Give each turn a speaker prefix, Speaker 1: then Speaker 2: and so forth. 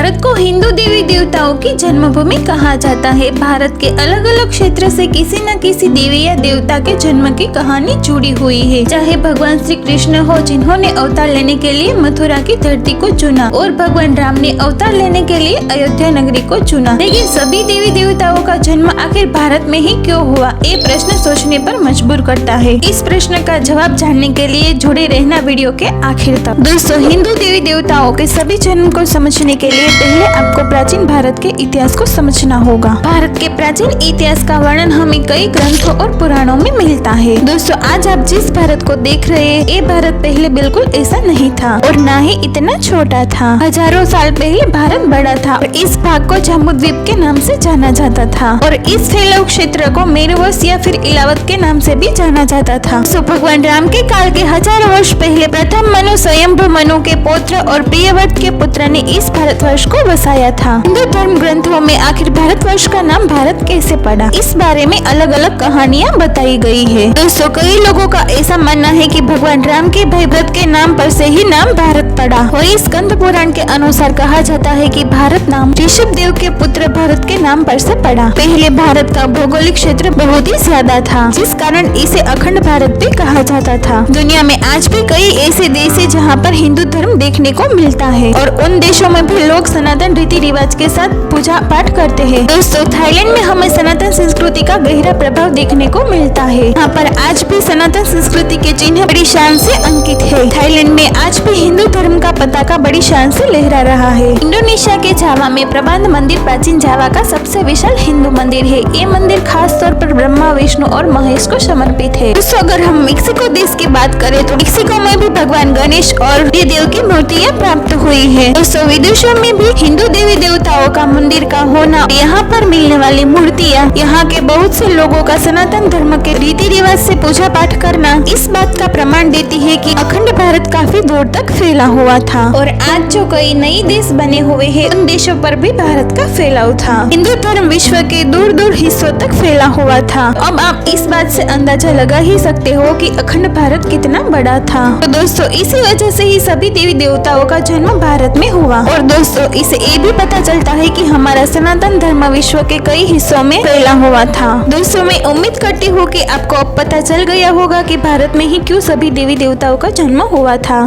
Speaker 1: भारत को हिंदू देवी देवताओं की जन्मभूमि कहा जाता है। भारत के अलग अलग क्षेत्र से किसी न किसी देवी या देवता के जन्म की कहानी जुड़ी हुई है। चाहे भगवान श्री कृष्ण हो, जिन्होंने अवतार लेने के लिए मथुरा की धरती को चुना, और भगवान राम ने अवतार लेने के लिए अयोध्या नगरी को चुना। लेकिन सभी देवी देवताओं का जन्म आखिर भारत में ही क्यों हुआ, ये प्रश्न सोचने पर मजबूर करता है। इस प्रश्न का जवाब जानने के लिए जुड़े रहना वीडियो के आखिर तक। दोस्तों, हिंदू देवी देवताओं के सभी जन्म को समझने के लिए पहले आपको प्राचीन भारत के इतिहास को समझना होगा। भारत के प्राचीन इतिहास का वर्णन हमें कई ग्रंथों और पुराणों में मिलता है। दोस्तों, आज आप जिस भारत को देख रहे हैं, ये भारत पहले बिल्कुल ऐसा नहीं था और न ही इतना छोटा था। हजारों साल पहले भारत बड़ा था और इस भाग को जम्बूद्वीप के नाम से जाना जाता था, और इस फैलाव क्षेत्र को मेरुवंश या फिर इलावत के नाम से भी जाना जाता था। भगवान राम के काल के हजारों वर्ष पहले प्रथम मनु स्वयंभू मनु के पुत्र और प्रियव्रत के पुत्र ने इस भारतवर्ष को बसाया था। हिंदू धर्म ग्रंथों में आखिर भारतवर्ष का नाम भारत कैसे पड़ा, इस बारे में अलग अलग कहानियां बताई गई है। दोस्तों, कई लोगों का ऐसा मानना है कि भगवान राम के भाई भरत के नाम पर से ही नाम भारत पड़ा। वही स्कंद पुराण के अनुसार कहा जाता है कि भारत नाम ऋषभ देव के पुत्र भरत के नाम पर से पड़ा। पहले भारत का भौगोलिक क्षेत्र बहुत ही ज्यादा था, जिस कारण इसे अखंड भारत भी कहा जाता था। दुनिया में आज भी कई ऐसे देश है जहाँ पर हिंदू धर्म देखने को मिलता है, और उन देशों में भी लोग सनातन रीति रिवाज के साथ पूजा पाठ करते हैं। दोस्तों, थाईलैंड में हमें सनातन संस्कृति का गहरा प्रभाव देखने को मिलता है। यहाँ पर आज भी सनातन संस्कृति के चिन्ह बड़ी शान से अंकित है। थाईलैंड में आज भी हिंदू धर्म का पताका बड़ी शान से लहरा रहा है। इंडोनेशिया के जावा में प्रबंध मंदिर प्राचीन जावा का सबसे विशाल हिंदू मंदिर है। ये मंदिर खास तौर पर ब्रह्मा, विष्णु और महेश को समर्पित है। दोस्तों, अगर हम मेक्सिको देश की बात करें तो मेक्सिको में भी भगवान गणेश और देव की मूर्तियाँ प्राप्त हुई है। दोस्तों, विदेशों में भी हिंदू देवी देवताओं का मंदिर का होना, यहाँ पर मिलने वाली मूर्तियाँ, यहाँ के बहुत से लोगों का सनातन धर्म के रीति रिवाज से पूजा पाठ करना इस बात का प्रमाण देती है कि अखंड भारत काफी दूर तक फैला हुआ था, और आज जो कई नए देश बने हुए हैं, उन देशों पर भी भारत का फैलाव था। हिंदू धर्म विश्व के दूर दूर हिस्सों तक फैला हुआ था। अब आप इस बात से अंदाजा लगा ही सकते हो कि अखंड भारत कितना बड़ा था। तो दोस्तों, इसी वजह से ही सभी देवी देवताओं का जन्म भारत में हुआ। और दोस्तों, इसे ये भी पता चलता है कि हमारा सनातन धर्म विश्व के कई हिस्सों में फैला हुआ था। दोस्तों, मैं उम्मीद करती हूँ कि आपको अब पता चल गया होगा कि भारत में ही क्यों सभी देवी देवताओं का जन्म हुआ था।